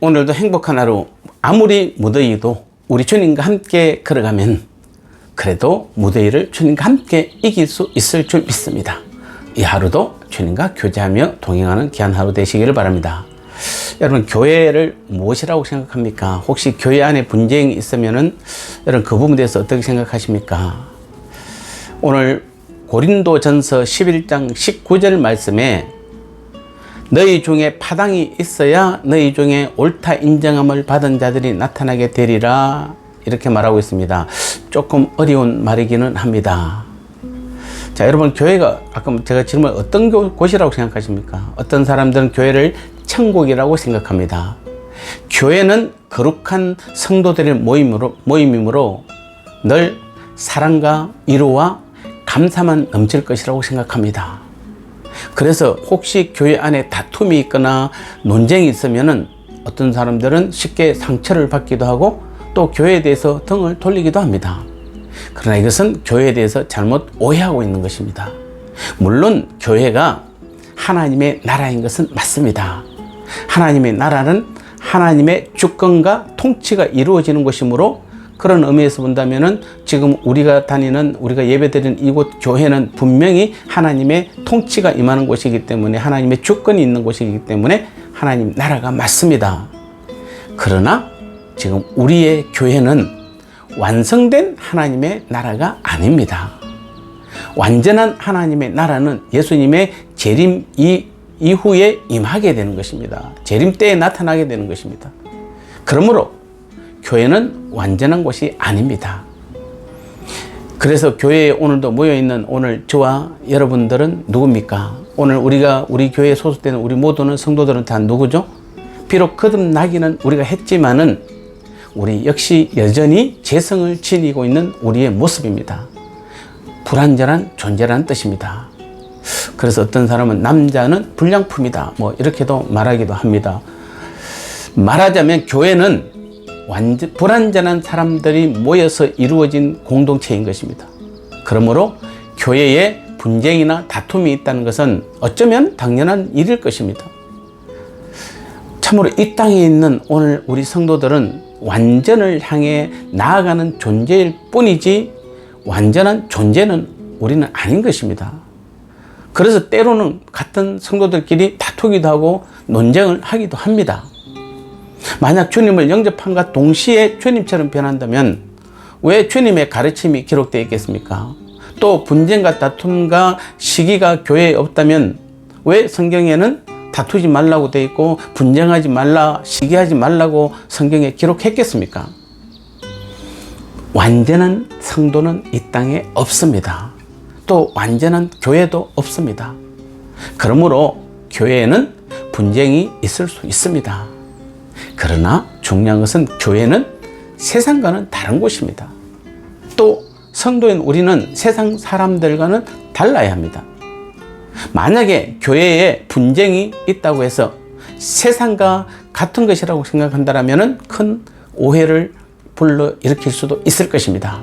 오늘도 행복한 하루. 아무리 무더위도 우리 주님과 함께 걸어가면 그래도 무더위를 주님과 함께 이길 수 있을 줄 믿습니다. 이 하루도 주님과 교제하며 동행하는 귀한 하루 되시기를 바랍니다. 여러분, 교회를 무엇이라고 생각합니까? 혹시 교회 안에 분쟁이 있으면은 여러분 그 부분에 대해서 어떻게 생각하십니까? 오늘 고린도전서 11장 19절 말씀에 너희 중에 파당이 있어야 너희 중에 옳다 인정함을 받은 자들이 나타나게 되리라, 이렇게 말하고 있습니다. 조금 어려운 말이기는 합니다. 자, 여러분, 교회가 아까 제가 질문 어떤 곳이라고 생각하십니까? 어떤 사람들은 교회를 천국이라고 생각합니다. 교회는 거룩한 성도들의 모임이므로 늘 사랑과 위로와 감사만 넘칠 것이라고 생각합니다. 그래서 혹시 교회 안에 다툼이 있거나 논쟁이 있으면은 어떤 사람들은 쉽게 상처를 받기도 하고 또 교회에 대해서 등을 돌리기도 합니다. 그러나 이것은 교회에 대해서 잘못 오해하고 있는 것입니다. 물론 교회가 하나님의 나라인 것은 맞습니다. 하나님의 나라는 하나님의 주권과 통치가 이루어지는 것이므로 그런 의미에서 본다면은 지금 우리가 예배드리는 이곳 교회는 분명히 하나님의 통치가 임하는 곳이기 때문에, 하나님의 주권이 있는 곳이기 때문에 하나님 나라가 맞습니다. 그러나 지금 우리의 교회는 완성된 하나님의 나라가 아닙니다. 완전한 하나님의 나라는 예수님의 재림 이후에 임하게 되는 것입니다. 재림 때에 나타나게 되는 것입니다. 그러므로 교회는 완전한 곳이 아닙니다. 그래서 교회에 오늘도 모여있는 오늘 저와 여러분들은 누굽니까? 오늘 우리 교회에 소속되는 우리 모두는 성도들은 다 누구죠? 비록 거듭나기는 우리가 했지만은 우리 역시 여전히 죄성을 지니고 있는 우리의 모습입니다. 불완전한 존재라는 뜻입니다. 그래서 어떤 사람은 남자는 불량품이다, 이렇게도 말하기도 합니다. 말하자면 교회는 불완전한 사람들이 모여서 이루어진 공동체인 것입니다. 그러므로 교회에 분쟁이나 다툼이 있다는 것은 어쩌면 당연한 일일 것입니다. 참으로 이 땅에 있는 오늘 우리 성도들은 완전을 향해 나아가는 존재일 뿐이지 완전한 존재는 우리는 아닌 것입니다. 그래서 때로는 같은 성도들끼리 다투기도 하고 논쟁을 하기도 합니다. 만약 주님을 영접함과 동시에 주님처럼 변한다면 왜 주님의 가르침이 기록되어 있겠습니까? 또 분쟁과 다툼과 시기가 교회에 없다면 왜 성경에는 다투지 말라고 되어 있고 분쟁하지 말라, 시기하지 말라고 성경에 기록했겠습니까? 완전한 성도는 이 땅에 없습니다. 또 완전한 교회도 없습니다. 그러므로 교회에는 분쟁이 있을 수 있습니다. 그러나 중요한 것은 교회는 세상과는 다른 곳입니다. 또 성도인 우리는 세상 사람들과는 달라야 합니다. 만약에 교회에 분쟁이 있다고 해서 세상과 같은 것이라고 생각한다면 큰 오해를 불러일으킬 수도 있을 것입니다.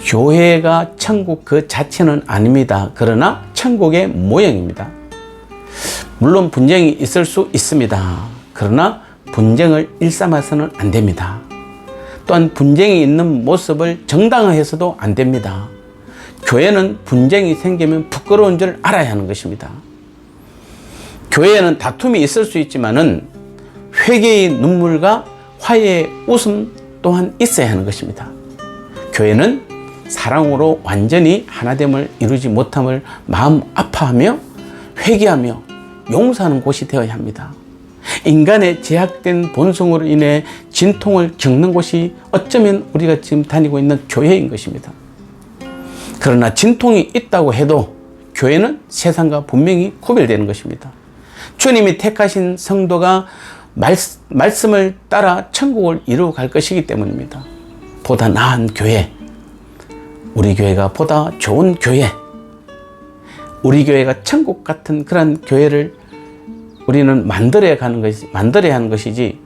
교회가 천국 그 자체는 아닙니다. 그러나 천국의 모형입니다. 물론 분쟁이 있을 수 있습니다. 그러나 분쟁을 일삼아서는 안 됩니다. 또한 분쟁이 있는 모습을 정당화해서도 안 됩니다. 교회는 분쟁이 생기면 부끄러운 줄 알아야 하는 것입니다. 교회에는 다툼이 있을 수 있지만은 회개의 눈물과 화해의 웃음 또한 있어야 하는 것입니다. 교회는 사랑으로 완전히 하나됨을 이루지 못함을 마음 아파하며 회개하며 용서하는 곳이 되어야 합니다. 인간의 제약된 본성으로 인해 진통을 겪는 곳이 어쩌면 우리가 지금 다니고 있는 교회인 것입니다. 그러나 진통이 있다고 해도 교회는 세상과 분명히 구별되는 것입니다. 주님이 택하신 성도가 말씀을 따라 천국을 이루어 갈 것이기 때문입니다. 보다 나은 교회, 우리 교회가 보다 좋은 교회, 우리 교회가 천국 같은 그런 교회를 우리는 만들어야 하는 것이지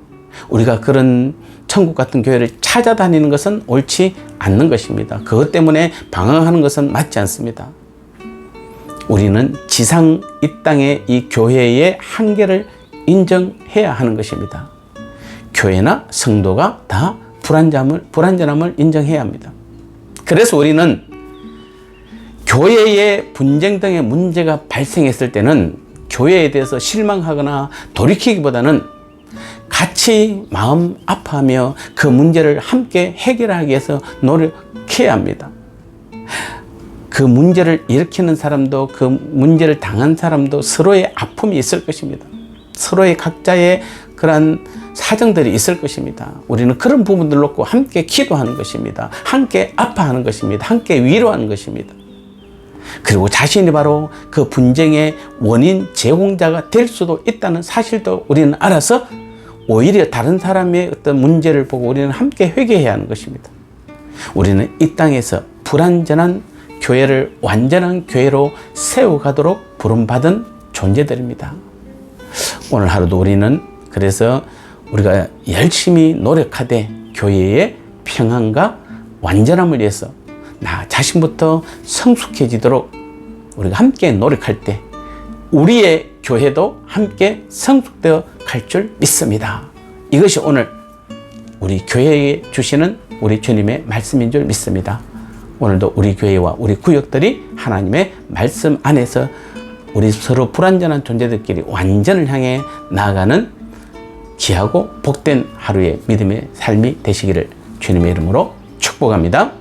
우리가 그런 천국 같은 교회를 찾아다니는 것은 옳지 않는 것입니다. 그것 때문에 방황하는 것은 맞지 않습니다. 우리는 지상 이 땅의 이 교회의 한계를 인정해야 하는 것입니다. 교회나 성도가 다 불완전함을 인정해야 합니다. 그래서 우리는 교회의 분쟁 등의 문제가 발생했을 때는 교회에 대해서 실망하거나 돌이키기보다는 같이 마음 아파하며 그 문제를 함께 해결하기 위해서 노력해야 합니다. 그 문제를 일으키는 사람도 그 문제를 당한 사람도 서로의 아픔이 있을 것입니다. 서로의 각자의 그러한 사정들이 있을 것입니다. 우리는 그런 부분들 놓고 함께 기도하는 것입니다. 함께 아파하는 것입니다. 함께 위로하는 것입니다. 그리고 자신이 바로 그 분쟁의 원인 제공자가 될 수도 있다는 사실도 우리는 알아서 오히려 다른 사람의 어떤 문제를 보고 우리는 함께 회개해야 하는 것입니다. 우리는 이 땅에서 불완전한 교회를 완전한 교회로 세워가도록 부름받은 존재들입니다. 오늘 하루도 우리는 그래서 우리가 열심히 노력하되 교회의 평안과 완전함을 위해서 나 자신부터 성숙해지도록 우리가 함께 노력할 때 우리의 교회도 함께 성숙되어 갈 줄 믿습니다. 이것이 오늘 우리 교회에 주시는 우리 주님의 말씀인 줄 믿습니다. 오늘도 우리 교회와 우리 구역들이 하나님의 말씀 안에서 우리 서로 불완전한 존재들끼리 완전을 향해 나아가는 귀하고 복된 하루의 믿음의 삶이 되시기를 주님의 이름으로 축복합니다.